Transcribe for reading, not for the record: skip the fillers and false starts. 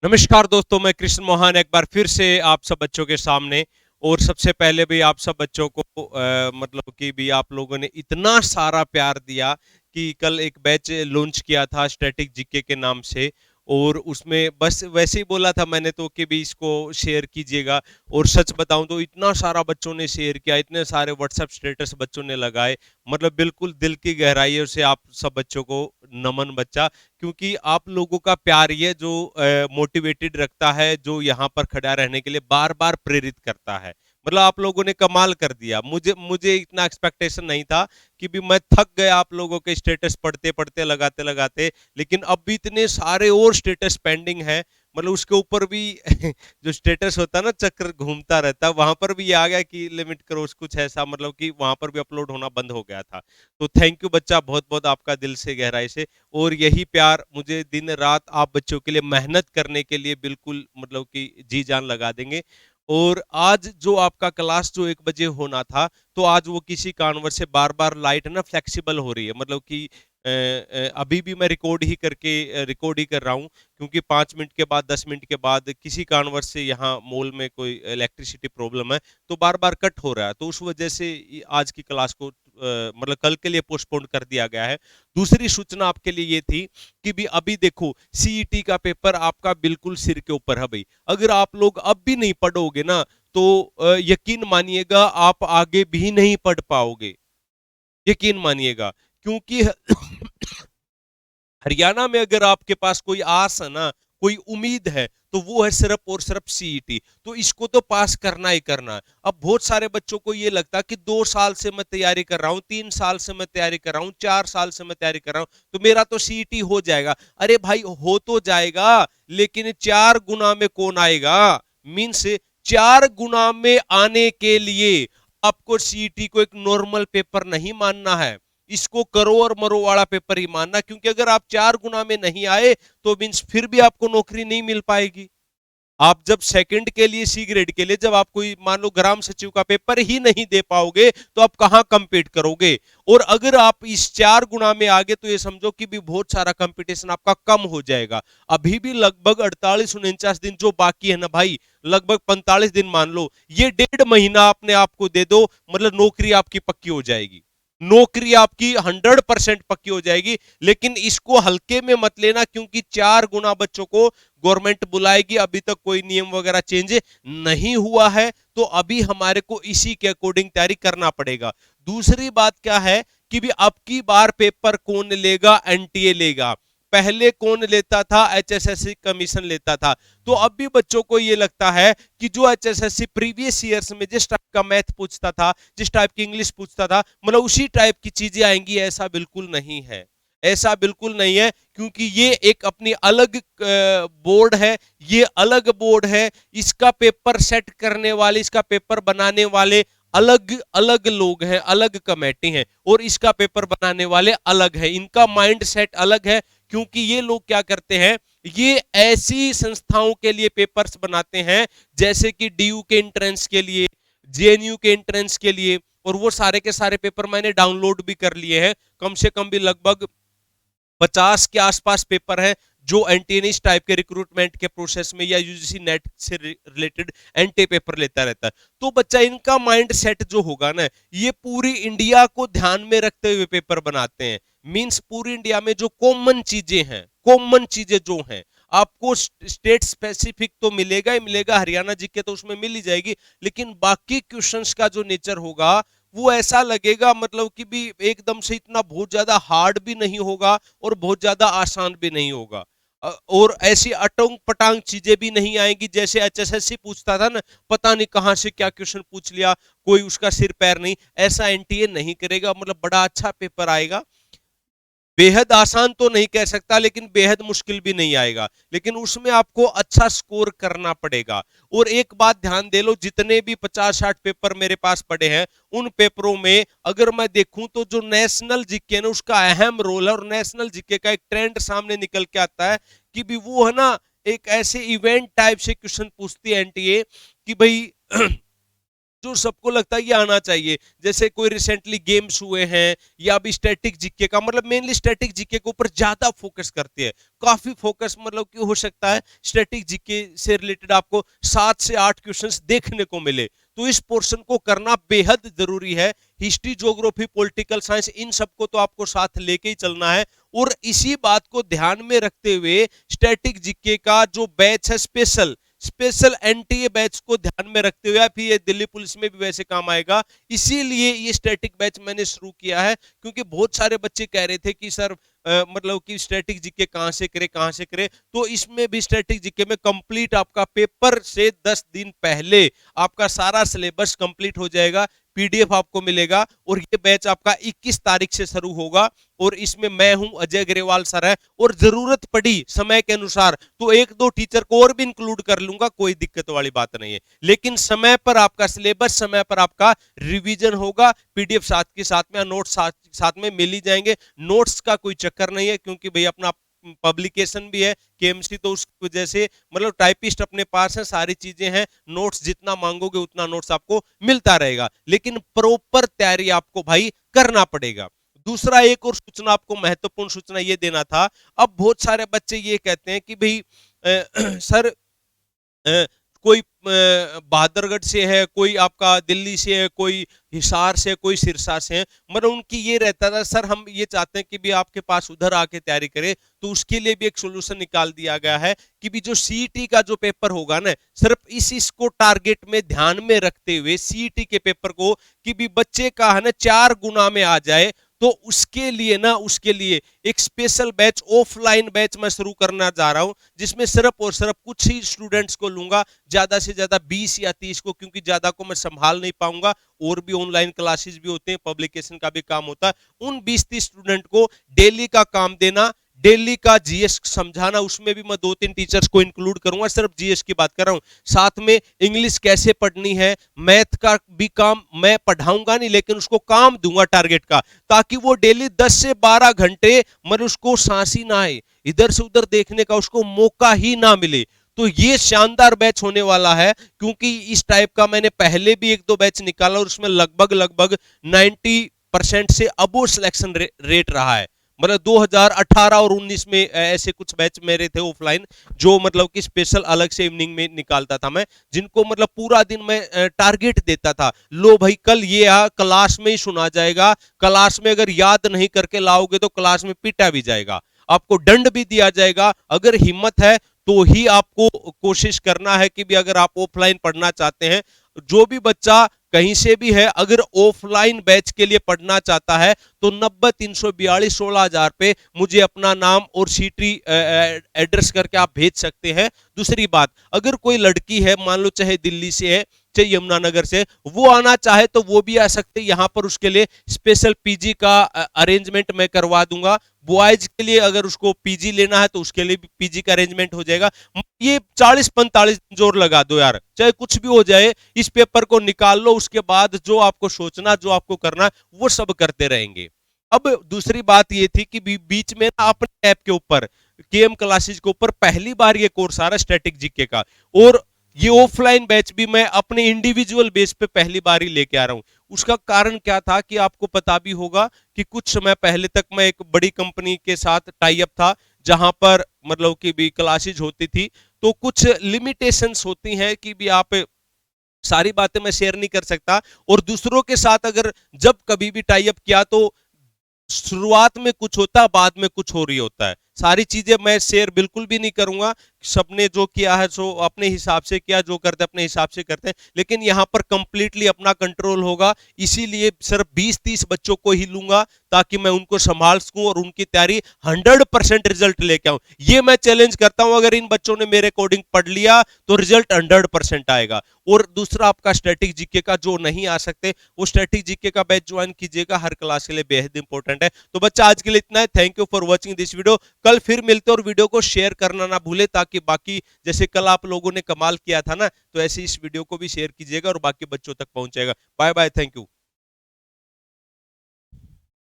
नमस्कार दोस्तों, मैं कृष्ण मोहन एक बार फिर से आप सब बच्चों के सामने। और सबसे पहले भी आप सब बच्चों को मतलब कि भी आप लोगों ने इतना सारा प्यार दिया कि कल एक बैच लॉन्च किया था स्टैटिक जीके के नाम से। और उसमें बस वैसे ही बोला था मैंने तो कि भी इसको शेयर कीजिएगा। और सच बताऊं तो इतना सारा बच्चों ने शेयर किया, इतने सारे व्हाट्सएप स्टेटस बच्चों ने लगाए। मतलब बिल्कुल दिल की गहराइयों से आप सब बच्चों को नमन बच्चा, क्योंकि आप लोगों का प्यार ये जो मोटिवेटेड रखता है, जो यहाँ पर खड़ा रहने के लिए बार बार प्रेरित करता है। मतलब आप लोगों ने कमाल कर दिया। मुझे मुझे इतना एक्सपेक्टेशन नहीं था कि भी मैं थक गया आप लोगों के स्टेटस पढ़ते पढ़ते लगाते लगाते। लेकिन अब भी इतने सारे और स्टेटस पेंडिंग है। मतलब उसके ऊपर भी जो स्टेटस होता है ना, चक्र घूमता रहता है, वहां पर भी ये आ गया कि लिमिट क्रॉस कुछ ऐसा, मतलब कि वहां पर भी अपलोड होना बंद हो गया था। तो थैंक यू बच्चा, बहुत बहुत आपका दिल से गहराई से। और यही प्यार मुझे दिन रात आप बच्चों के लिए मेहनत करने के लिए बिल्कुल मतलब कि जी जान लगा देंगे। और आज जो आपका क्लास जो 1 बजे होना था, तो आज वो किसी कारणवश से बार बार लाइट ना फ्लेक्सिबल हो रही है। मतलब कि अभी भी मैं रिकॉर्ड ही कर रहा हूँ, क्योंकि 5 मिनट के बाद 10 मिनट के बाद किसी कारणवश से यहाँ मॉल में कोई इलेक्ट्रिसिटी प्रॉब्लम है, तो बार बार कट हो रहा है। तो उस वजह से आज की क्लास को मतलब कल के लिए पोस्टपोन कर दिया गया है। दूसरी सूचना आपके लिए ये थी कि भी अभी देखो, सीईटी का पेपर आपका बिल्कुल सिर के ऊपर है भाई। अगर आप लोग अब भी नहीं पढ़ोगे ना, तो यकीन मानिएगा आप आगे भी नहीं पढ़ पाओगे। यकीन मानिएगा, क्योंकि हरियाणा में अगर आपके पास कोई आस है ना, कोई उम्मीद है, तो वो है सिर्फ और सिर्फ सीईटी। तो इसको तो पास करना ही करना है। अब बहुत सारे बच्चों को ये लगता है कि 2 साल से मैं तैयारी कर रहा हूं, 3 साल से मैं तैयारी कर रहा हूं, 4 साल से मैं तैयारी कर रहा हूं, तो मेरा तो सीईटी हो जाएगा। अरे भाई, हो तो जाएगा, लेकिन 4 गुना में कौन आएगा? मीन्स 4 गुना में आने के लिए आपको सीईटी को एक नॉर्मल पेपर नहीं मानना है, इसको करो और मरो वाला पेपर ही मानना। क्योंकि अगर आप 4 गुना में नहीं आए, तो मीन्स फिर भी आपको नौकरी नहीं मिल पाएगी। आप जब सेकंड के लिए, सी ग्रेड के लिए, जब आप कोई मान लो ग्राम सचिव का पेपर ही नहीं दे पाओगे, तो आप कहां कंपीट करोगे? और अगर आप इस 4 गुना में आगे, तो ये समझो कि भी बहुत सारा कंपटीशन आपका कम हो जाएगा। अभी भी लगभग 48-49 दिन जो बाकी है ना भाई, लगभग 45 दिन मान लो, ये 1.5 महीना अपने आप को दे दो, मतलब नौकरी आपकी पक्की हो जाएगी। नौकरी आपकी 100% पक्की हो जाएगी। लेकिन इसको हल्के में मत लेना, क्योंकि 4 गुना बच्चों को गवर्नमेंट बुलाएगी। अभी तक कोई नियम वगैरह चेंज नहीं हुआ है, तो अभी हमारे को इसी के अकॉर्डिंग तैयारी करना पड़ेगा। दूसरी बात क्या है कि भी अब की बार पेपर कौन लेगा? एनटीए लेगा। पहले कौन लेता था? एचएसएससी कमीशन लेता था। तो अब भी बच्चों को यह लगता है कि जो एचएसएससी प्रीवियस ईयर्स में जिस टाइप का मैथ पूछता था, जिस टाइप की इंग्लिश पूछता था, मतलब उसी टाइप की चीजें आएंगी। ऐसा बिल्कुल नहीं है। ऐसा बिल्कुल नहीं है, क्योंकि ये एक अपनी अलग बोर्ड है। ये अलग बोर्ड है। इसका पेपर सेट करने वाले, इसका पेपर बनाने वाले अलग अलग लोग हैं, अलग कमेटी हैं। और इसका पेपर बनाने वाले अलग है, इनका माइंड सेट अलग है। क्योंकि ये लोग क्या करते हैं, ये ऐसी संस्थाओं के लिए पेपर्स बनाते हैं, जैसे कि डीयू के एंट्रेंस के लिए, जेएनयू के एंट्रेंस के लिए। और वो सारे के सारे पेपर मैंने डाउनलोड भी कर लिए हैं। कम से कम भी लगभग 50 के आसपास पेपर है, जो एंटीनिस टाइप के रिक्रूटमेंट के प्रोसेस में या यूजीसी नेट से रिलेटेड एंटी पेपर लेता रहता है। तो बच्चा, इनका माइंड सेट जो होगा ना, ये पूरी इंडिया को ध्यान में रखते हुए पेपर बनाते हैं। मींस पूरी इंडिया में जो कॉमन चीजें हैं, कॉमन चीजें जो हैं, आपको स्टेट स्पेसिफिक तो मिलेगा ही मिलेगा, हरियाणा जीके तो उसमें मिल ही जाएगी। लेकिन बाकी क्वेश्चंस का जो नेचर होगा, वो ऐसा लगेगा मतलब कि भी एकदम से इतना बहुत ज्यादा हार्ड भी नहीं होगा, और बहुत ज्यादा आसान भी नहीं होगा। और ऐसी अटोंग पटांग चीजें भी नहीं आएंगी, जैसे एचएसएससी पूछता था ना, पता नहीं कहां से क्या क्वेश्चन पूछ लिया, कोई उसका सिर पैर नहीं। ऐसा एनटीए नहीं करेगा, मतलब बड़ा अच्छा पेपर आएगा। बेहद आसान तो नहीं कह सकता, लेकिन बेहद मुश्किल भी नहीं आएगा। लेकिन उसमें आपको अच्छा स्कोर करना पड़ेगा। और एक बात ध्यान दे लो, जितने भी 50-60 पेपर मेरे पास पड़े हैं, उन पेपरों में अगर मैं देखूं, तो जो नेशनल जीके ना, उसका अहम रोल है। और नेशनल जीके का एक ट्रेंड सामने निकल के आता है कि भी वो है ना, एक ऐसे इवेंट टाइप से क्वेश्चन पूछती है एनटीए कि भाई जो सबको लगता है ये आना चाहिए, जैसे कोई रिसेंटली गेम्स हुए हैं या अभी स्टैटिक जीके का, मतलब मेनली स्टैटिक जीके के ऊपर ज्यादा फोकस करती है, काफी फोकस, मतलब कि हो सकता है स्टैटिक जीके से रिलेटेड आपको 7 से 8 क्वेश्चंस देखने को मिले, तो इस पोर्शन को करना बेहद जरूरी है। हिस्ट्री, ज्योग्राफी, पॉलिटिकल साइंस, इन सबको तो आपको साथ लेके ही चलना है। और इसी बात को ध्यान में रखते हुए स्टैटिक जीके का जो बैच है, स्पेशल स्पेशल एनटीए बैच को ध्यान में रखते हुए, आप ये दिल्ली पुलिस में भी वैसे काम आएगा, इसीलिए ये स्टैटिक बैच मैंने शुरू किया है, क्योंकि बहुत सारे बच्चे कह रहे थे कि सर मतलब कि स्टैटिक जीके कहां से करे, तो इसमें भी स्टैटिक जीके में कंप्लीट आपका पेपर से 10 दिन पहले आपका सारा सिलेबस कंप्लीट हो जाएगा, पीडीएफ आपको मिलेगा। और ये बैच आपका 21 तारीख से शुरू होगा, और इसमें मैं हूं, अजय ग्रेवाल सर है, और जरूरत पड़ी समय के अनुसार तो 1-2 टीचर को और भी इंक्लूड कर लूंगा, कोई दिक्कत वाली बात नहीं है। लेकिन समय पर आपका सिलेबस, समय पर आपका रिवीजन होगा, पीडीएफ साथ के साथ में, नोट्स साथ में मिल ही जाएंगे। नोट्स का कोई चक्कर नहीं है, क्योंकि भाई अपना पब्लिकेशन भी है केएमसी, तो उस वजह से मतलब टाइपिस्ट अपने पास है, सारी चीजें हैं, नोट्स जितना मांगोगे उतना नोट्स आपको मिलता रहेगा, लेकिन प्रॉपर तैयारी आपको भाई करना पड़ेगा। दूसरा एक और सूचना, आपको महत्वपूर्ण सूचना ये देना था। अब बहुत सारे बच्चे ये कहते हैं कि भाई सर कोई बहादुरगढ़ से है, कोई आपका दिल्ली से है, कोई हिसार से, कोई सिरसा से है, मतलब उनकी ये रहता था सर हम ये चाहते हैं कि भी आपके पास उधर आके तैयारी करें, तो उसके लिए भी एक सोल्यूशन निकाल दिया गया है कि भी जो सीईटी का जो पेपर होगा ना, सिर्फ इसको टारगेट में ध्यान में रखते हुए सीईटी के पेपर को कि भी बच्चे का है ना 4 गुना में आ जाए, तो उसके लिए एक स्पेशल बैच, ऑफलाइन बैच मैं शुरू करना जा रहा हूं, जिसमें सिर्फ और सिर्फ कुछ ही स्टूडेंट्स को लूंगा, ज्यादा से ज्यादा 20 या 30 को, क्योंकि ज्यादा को मैं संभाल नहीं पाऊंगा, और भी ऑनलाइन क्लासेस भी होते हैं, पब्लिकेशन का भी काम होता है। उन 20-30 स्टूडेंट को डेली का काम देना, डेली का जीएस समझाना, उसमें भी मैं 2-3 टीचर्स को इंक्लूड करूंगा, सिर्फ जीएस की बात कर रहा हूं, साथ में इंग्लिश कैसे पढ़नी है, मैथ का भी काम मैं पढ़ाऊंगा नहीं, लेकिन उसको काम दूंगा टारगेट का, ताकि वो डेली 10 से 12 घंटे मतलब उसको सांस ही ना आए, इधर से उधर देखने का उसको मौका ही ना मिले। तो ये शानदार बैच होने वाला है, क्योंकि इस टाइप का मैंने पहले भी 1-2 बैच निकाला, और उसमें लगभग 90% से अबो सिलेक्शन रेट रहा है। मतलब 2018 और 19 में ऐसे कुछ बैच मेरे थे ऑफलाइन, जो मतलब कि स्पेशल अलग से इवनिंग में निकालता था मैं, जिनको मतलब पूरा दिन मैं टारगेट देता था, लो भाई कल ये क्लास में ही सुना जाएगा, क्लास में अगर याद नहीं करके लाओगे तो क्लास में पीटा भी जाएगा, आपको दंड भी दिया जाएगा। अगर हिम्मत है तो ही आपको कोशिश करना है कि भी अगर आप ऑफलाइन पढ़ना चाहते हैं, जो भी बच्चा कहीं से भी है, अगर ऑफलाइन बैच के लिए पढ़ना चाहता है, तो 90-342 16,000 पे मुझे अपना नाम और सीटी एड्रेस करके आप भेज सकते हैं। दूसरी बात, अगर कोई लड़की है, मान लो चाहे दिल्ली से है, चाहे यमुनानगर से, वो आना चाहे तो वो भी आ सकते हैं, यहां पर उसके लिए स्पेशल पीजी का अरेंजमेंट मैं करवा दूंगा। बॉयज के लिए अगर उसको पीजी लेना है तो उसके लिए भी पीजी का अरेंजमेंट हो जाएगा। ये 40-45 जोर लगा दो यार, चाहे कुछ भी हो जाए, इस पेपर को निकाल लो, उसके बाद जो आपको सोचना, जो आपको करना, वो सब करते रहेंगे। अब दूसरी बात ये थी कि बीच में ना अपने ऐप के ऊपर, केएम क्लासेस के ऊपर पहली बार ये कोर्स आ रहा है स्टैटिक जीके का, और ये ऑफलाइन बैच भी मैं अपने इंडिविजुअल बेस पे पहली बार ही लेके आ रहा हूं। उसका कारण क्या था कि आपको पता भी होगा कि कुछ समय पहले तक मैं एक बड़ी कंपनी के साथ टाई अप था, जहां पर मतलब कि भी क्लासेज होती थी, तो कुछ लिमिटेशंस होती हैं कि भी आप सारी बातें मैं शेयर नहीं कर सकता, और दूसरों के साथ अगर जब कभी भी टाई अप किया तो शुरुआत में कुछ होता है, बाद में कुछ हो रही होता है, सारी चीजें मैं शेयर बिल्कुल भी नहीं करूंगा। सबने जो किया है सो अपने हिसाब से किया, जो करते अपने हिसाब से करते हैं, लेकिन यहां पर कंप्लीटली अपना कंट्रोल होगा, इसीलिए सिर्फ 20-30 बच्चों को ही लूंगा, ताकि मैं उनको संभाल सकूं और उनकी तैयारी 100% रिजल्ट लेके आऊं। ये मैं चैलेंज करता हूं, अगर इन बच्चों ने मेरे अकॉर्डिंग पढ़ लिया तो रिजल्ट 100% आएगा। और दूसरा, आपका स्टैटिक जीके का जो नहीं आ सकते, वो स्टैटिक जीके का बैच ज्वाइन कीजिएगा, हर क्लास के लिए बेहद इंपॉर्टेंट है। तो बच्चा आज के लिए इतना है, thank you for watching this video. कल फिर मिलते और वीडियो को शेयर करना ना भूले, ताकि बाकी जैसे कल आप लोगों ने कमाल किया था ना, तो ऐसे इस वीडियो को भी शेयर कीजिएगा और बाकी बच्चों तक पहुंचेगा। Bye bye, thank you.